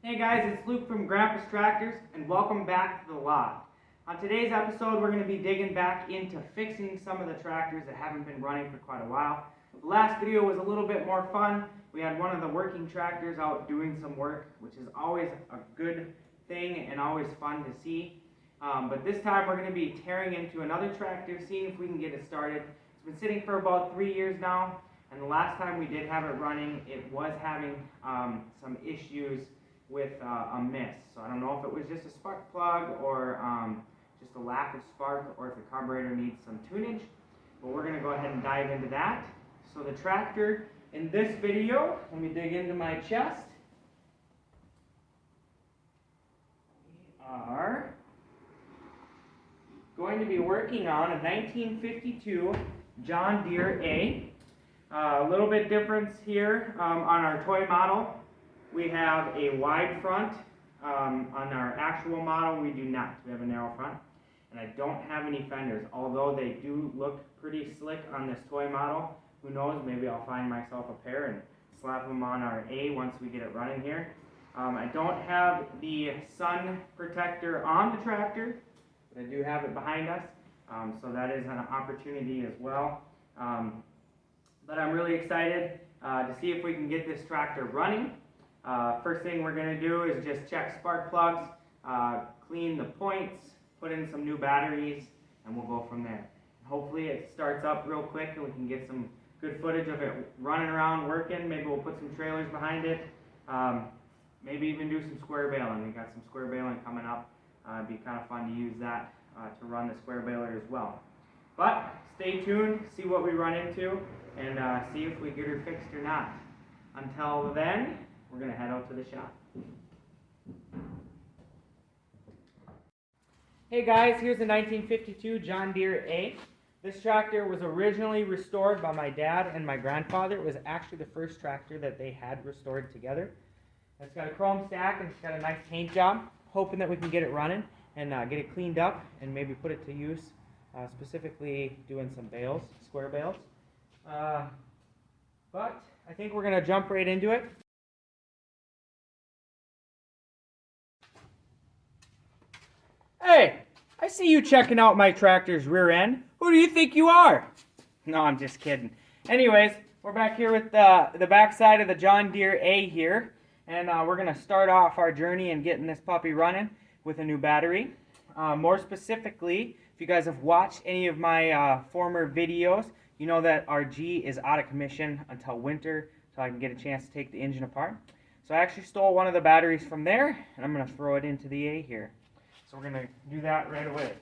Hey guys, it's Luke from Grandpa's Tractors, and welcome back to the lot. On today's episode, we're going to be digging back into fixing some of the tractors that haven't been running for quite a while. The last video was a little bit more fun. We had one of the working tractors out doing some work, which is always a good thing and always fun to see. But this time we're going to be tearing into another tractor, seeing if we can get it started. It's been sitting for about 3 years now, and the last time we did have it running, it was having some issues with a miss. So I don't know if it was just a spark plug or just a lack of spark, or if the carburetor needs some tunage. But we're going to go ahead and dive into that. So the tractor in this video, let me dig into my chest. We are going to be working on a 1952 John Deere A. A little bit difference here on our toy model. We have a wide front. On our actual model, we do not. We have a narrow front. And I don't have any fenders, although they do look pretty slick on this toy model. Who knows, maybe I'll find myself a pair and slap them on our A once we get it running here. I don't have the sun protector on the tractor, but I do have it behind us. So that is an opportunity as well. But I'm really excited to see if we can get this tractor running. First thing we're going to do is just check spark plugs, clean the points, put in some new batteries, and we'll go from there. Hopefully it starts up real quick and we can get some good footage of it running around, working. Maybe we'll put some trailers behind it. Maybe even do some square baling. We got some square baling coming up. It'd be kind of fun to use that to run the square baler as well. But stay tuned, see what we run into, and see if we get her fixed or not. Until then, we're going to head out to the shop. Hey guys, here's a 1952 John Deere A. This tractor was originally restored by my dad and my grandfather. It was actually the first tractor that they had restored together. It's got a chrome stack and it's got a nice paint job. Hoping that we can get it running and get it cleaned up and maybe put it to use, specifically doing some bales, square bales. But I think we're going to jump right into it. Hey, I see you checking out my tractor's rear end. Who do you think you are? No, I'm just kidding. Anyways, we're back here with the back side of the John Deere A here. And we're going to start off our journey and getting this puppy running with a new battery. More specifically, if you guys have watched any of my former videos, you know that our G is out of commission until winter, so I can get a chance to take the engine apart. So I actually stole one of the batteries from there, and I'm going to throw it into the A here. So we're going to do that right away.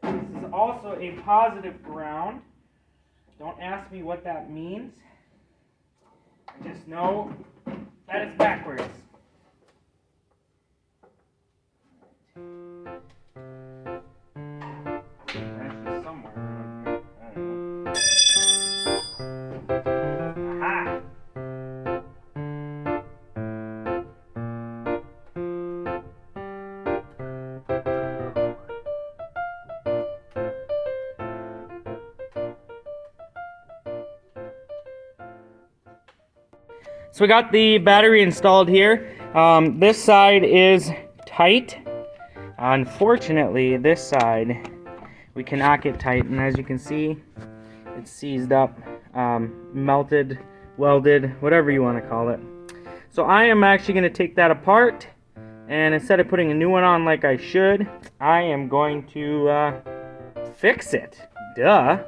This is also a positive ground. Don't ask me what that means. I just know that it's backwards. Actually, somewhere. I don't know. Aha! So we got the battery installed here. This side is tight. Unfortunately, this side we cannot get tight, and as you can see, it's seized up, melted, welded, whatever you want to call it. So I am actually going to take that apart, and instead of putting a new one on like I should, I am going to fix it. Duh.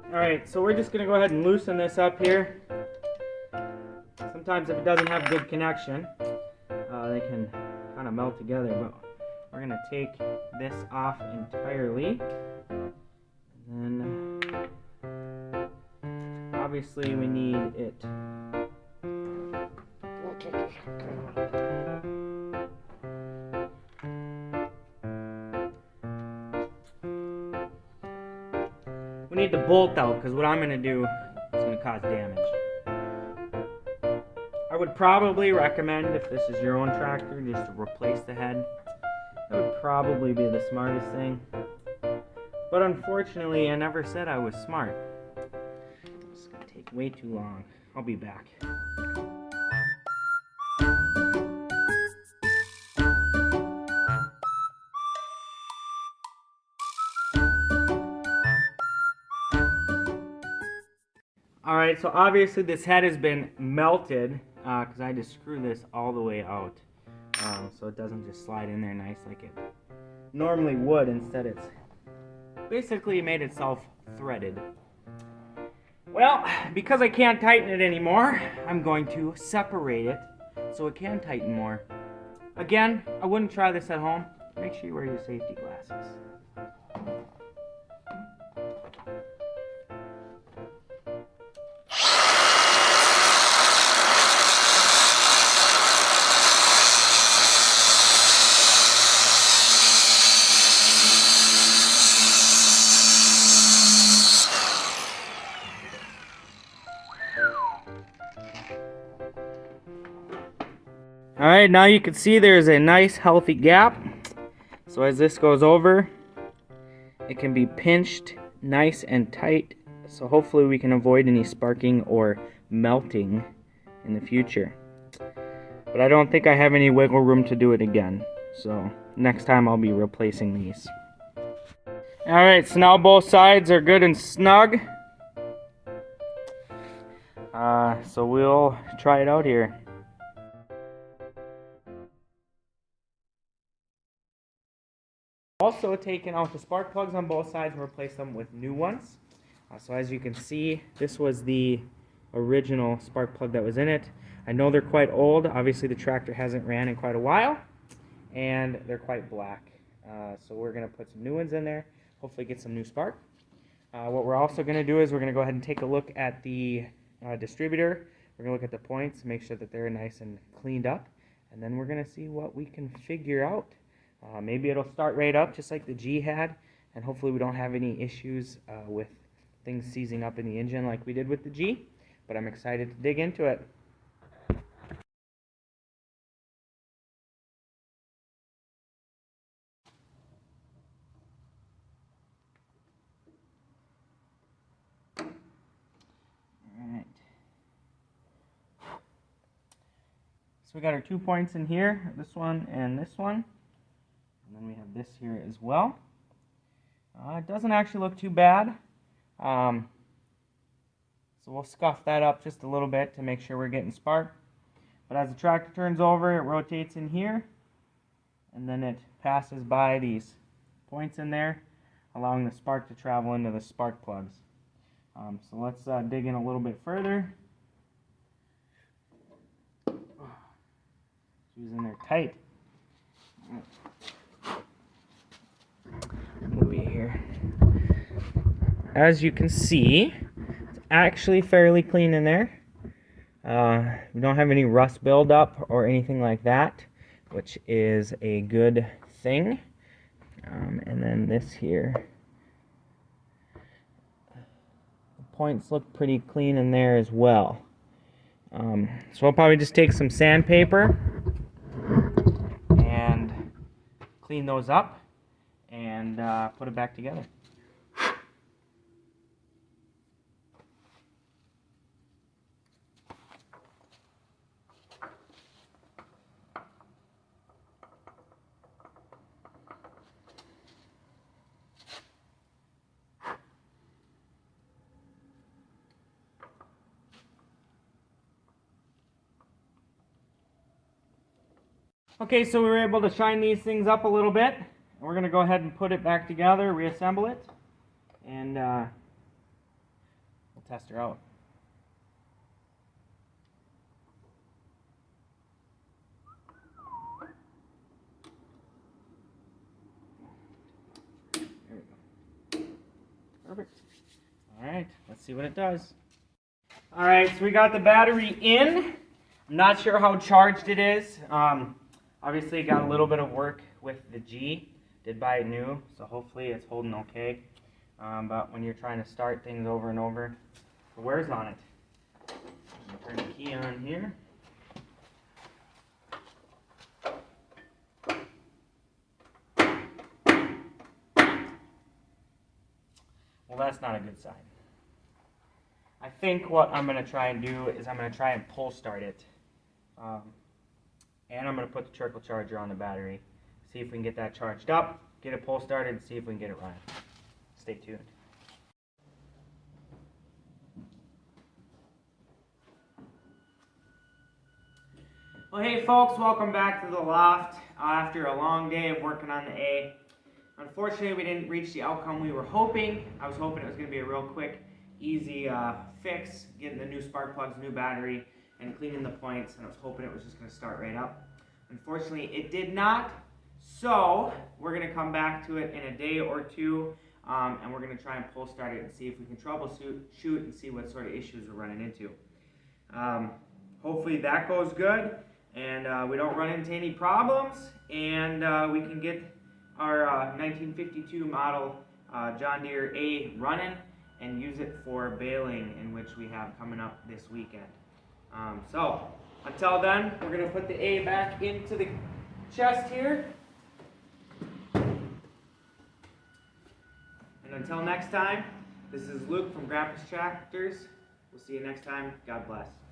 Alright, so we're just going to go ahead and loosen this up here. Sometimes if it doesn't have good connection, they can kind of melt together, but we're going to take this off entirely. And then obviously we need it. We need the bolt out, because what I'm going to do is going to cause damage. I would probably recommend, if this is your own tractor, just to replace the head. That would probably be the smartest thing. But unfortunately, I never said I was smart. I'm just going to take way too long. I'll be back. Alright, so obviously this head has been melted because I had to screw this all the way out so it doesn't just slide in there nice like it normally would. Instead it's basically made itself threaded. Well, because I can't tighten it anymore, I'm going to separate it so it can tighten more. Again, I wouldn't try this at home. Make sure you wear your safety glasses. Alright, now you can see there's a nice healthy gap. So as this goes over, it can be pinched nice and tight. So hopefully we can avoid any sparking or melting in the future. But I don't think I have any wiggle room to do it again. So next time I'll be replacing these. Alright, so now both sides are good and snug. So we'll try it out here. Also taken out the spark plugs on both sides and replaced them with new ones. So as you can see, this was the original spark plug that was in it. I know they're quite old. Obviously the tractor hasn't ran in quite a while, and they're quite black. So we're going to put some new ones in there, hopefully get some new spark. What we're also going to do is we're going to go ahead and take a look at the distributor. We're going to look at the points, make sure that they're nice and cleaned up, and then we're going to see what we can figure out. Maybe it'll start right up just like the G had, and hopefully we don't have any issues with things seizing up in the engine like we did with the G, but I'm excited to dig into it. Alright. So we got our 2 points in here, this one and this one. And then we have this here as well. It doesn't actually look too bad. So we'll scuff that up just a little bit to make sure we're getting spark. But as the tractor turns over, it rotates in here, and then it passes by these points in there, allowing the spark to travel into the spark plugs. So let's dig in a little bit further. She's in there tight. Move it here. As you can see, it's actually fairly clean in there. We don't have any rust buildup or anything like that, which is a good thing. And then this here, the points look pretty clean in there as well. So I'll probably just take some sandpaper and clean those up and put it back together. Okay, so we were able to shine these things up a little bit. We're going to go ahead and put it back together, reassemble it, and we'll test her out. There we go. Perfect. Alright, let's see what it does. Alright, so we got the battery in. I'm not sure how charged it is. Obviously, got a little bit of work with the G. Did buy it new, so hopefully it's holding okay. But when you're trying to start things over and over, it wears on it. Turn the key on here. Well, that's not a good sign. I think what I'm going to try and do is I'm going to try and pull start it. And I'm going to put the trickle charger on the battery. See if we can get that charged up, get it pull started, and see if we can get it running. Stay tuned. Well, hey folks, welcome back to the loft after a long day of working on the A. Unfortunately, we didn't reach the outcome we were hoping. I was hoping it was going to be a real quick, easy fix, getting the new spark plugs, new battery, and cleaning the points, and I was hoping it was just going to start right up. Unfortunately, it did not, so we're going to come back to it in a day or two, and we're going to try and pull start it and see if we can troubleshoot and see what sort of issues we're running into. Hopefully that goes good, and we don't run into any problems, and we can get our 1952 model John Deere A running and use it for baling, in which we have coming up this weekend. So until then, we're going to put the A back into the chest here. And until next time, this is Luke from Grandpa's Tractors. We'll see you next time. God bless.